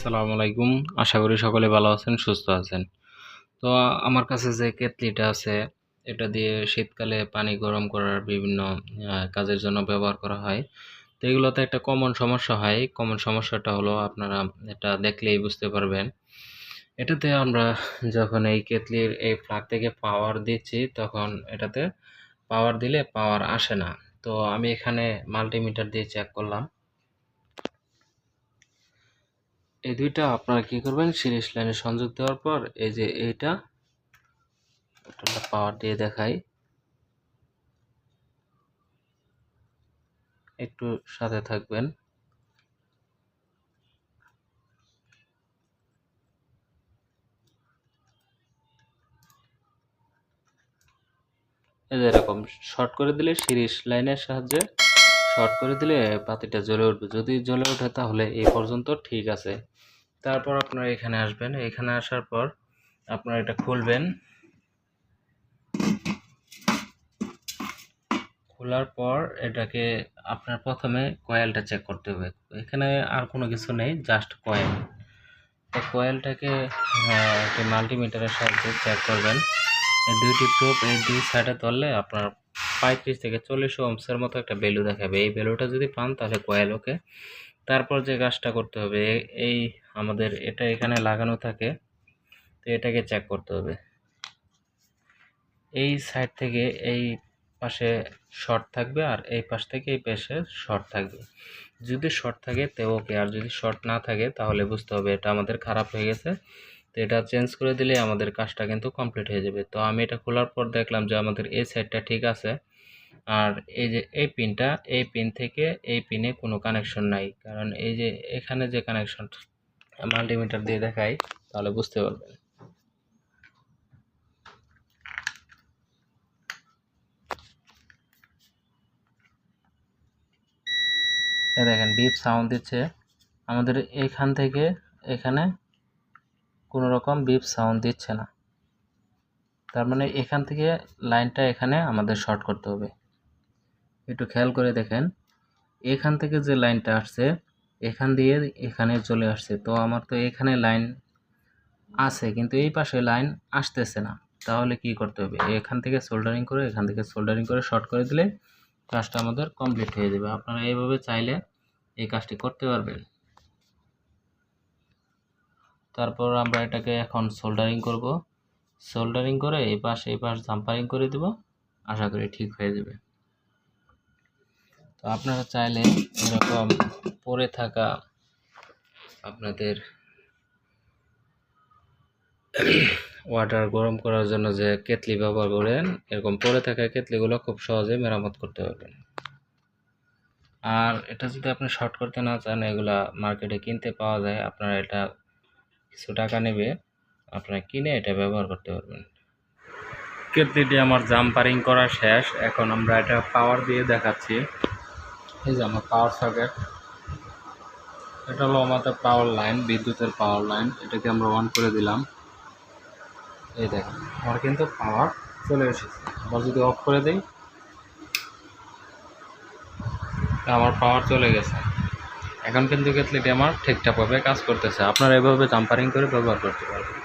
আসসালামু আলাইকুম। আশা করি সকলে ভালো আছেন, সুস্থ আছেন। তো আমার কাছে যে কেতলিটা আছে, এটা দিয়ে শীতকালে পানি গরম করার বিভিন্ন কাজের জন্য ব্যবহার করা হয়। তো এগুলোতে একটা কমন সমস্যা হয়। কমন সমস্যাটা হলো আপনারা এটা দেখলেই বুঝতে পারবেন। এটাতে আমরা যখন এই কেতলির এই প্লাগ থেকে পাওয়ার দিচ্ছি, তখন এটাতে পাওয়ার দিলে পাওয়ার আসে না। তো আমি এখানে মাল্টিমিটার দিয়ে চেক করলাম। এই দুইটা আপনারা কি করবেন, সিরিজ লাইনে সংযোগ দেওয়ার পর এই যে এইটা পাওয়ার দিয়ে দেখাই, একটু সাথে থাকবেন। এই যে এরকম শর্ট করে দিলে, সিরিজ লাইনের সাহায্যে শর্ট করে দিলে বাতিটা জ্বলে উঠবে। যদি জ্বলে ওঠে তাহলে এই পর্যন্ত ঠিক আছে। তারপর আপনারা এখানে আসবেন। এখানে আসার পর আপনারা এটা খুলবেন। খোলার পর এটাকে আপনার প্রথমে কয়েলটা চেক করতে হবে। এখানে আর কোনো কিছু নেই, জাস্ট কয়েল। এই কয়েলটাকে মাল্টিমিটারের সাহায্যে চেক করবেন। এই দুইটি প্রোব এই দুই সাইডে ধরলে আপনার 35 থেকে 40 ওহমসের মতো একটা ভ্যালু দেখাবে। এই ভ্যালুটা যদি পান তাহলে কয়েল ওকে। তারপর যে কাজটা করতে হবে, এই আমাদের এটা এখানে লাগানো থাকে, তো এটাকে চেক করতে হবে। এই সাইড থেকে এই পাশে শর্ট থাকবে আর এই পাশ থেকে এই পাশে শর্ট থাকবে। যদি শর্ট থাকে তো ওকে, আর যদি শর্ট না থাকে তাহলে বুঝতে হবে এটা আমাদের খারাপ হয়ে গেছে। তো এটা চেঞ্জ করে দিলে আমাদের কাজটা কিন্তু কমপ্লিট হয়ে যাবে। তো আমি এটা খোলার পর দেখলাম যে আমাদের এই সাইডটা ঠিক আছে, আর এই যে এই পিনটা, এই পিন থেকে এই পিনে কোনো কানেকশন নাই। কারণ এই যে এখানে যে কানেকশন মাল্টিমিটার দিয়ে দেখাই তাহলে বুঝতে পারবেন। দেখেন বিপ সাউন্ড দিচ্ছে। আমাদের এখান থেকে এখানে কোনো রকম বিপ সাউন্ড দিচ্ছে না, তার মানে এখান থেকে লাইনটা এখানে আমাদের শর্ট করতে হবে। একটু খেয়াল করে দেখেন, এখান থেকে যে লাইনটা আসছে এখান দিয়ে এখানে চলে আসছে। তো আমার তো এখানে লাইন আছে কিন্তু এই পাশে লাইন আসতেছে না। তাহলে কি করতে হবে, এখান থেকে সোল্ডারিং করে এখান থেকে সোল্ডারিং করে শর্ট করে দিলে কাজটা আমাদের কমপ্লিট হয়ে যাবে। আপনারা এইভাবে চাইলে এই কাজটি করতে পারবেন। তারপর আমরা এটাকে এখন সোল্ডারিং করব। সোল্ডারিং করে এই পাশ জাম্পারিং করে দেব, আশা করি ঠিক হয়ে যাবে। তো আপনারা চাইলে এরকম পড়ে থাকা আপনাদের ওয়াটার গরম করার জন্য যে কেতলি ব্যবহার করেন, এরকম পড়ে থাকা কেতলিগুলো খুব সহজে মেরামত করতে পারবেন। আর এটা যদি আপনি শর্ট করতে না চান, এগুলা মার্কেটে কিনতে পাওয়া যায়। আপনারা এটা কিছু টাকা নেবে, আপনারা কিনে এটা ব্যবহার করতে পারবেন। কেতলিটি আমার জাম্পারিং করা শেষ। এখন আমরা এটা পাওয়ার দিয়ে দেখাচ্ছি। এই যে আমার পাওয়ার সকেট, এটা হলো আমাদের পাওয়ার লাইন, বিদ্যুতের পাওয়ার লাইন। এটাকে আমরা অন করে দিলাম। এই দেখেন আমার কিন্তু পাওয়ার চলে এসেছে। আবার যদি অফ করে দিই, আমার পাওয়ার চলে গেছে। এখন কিন্তু কেতলিটি আমার ঠিকঠাকভাবে কাজ করতেছে। আপনারা এভাবে জাম্পারিং করে ব্যবহার করতে পারবেন।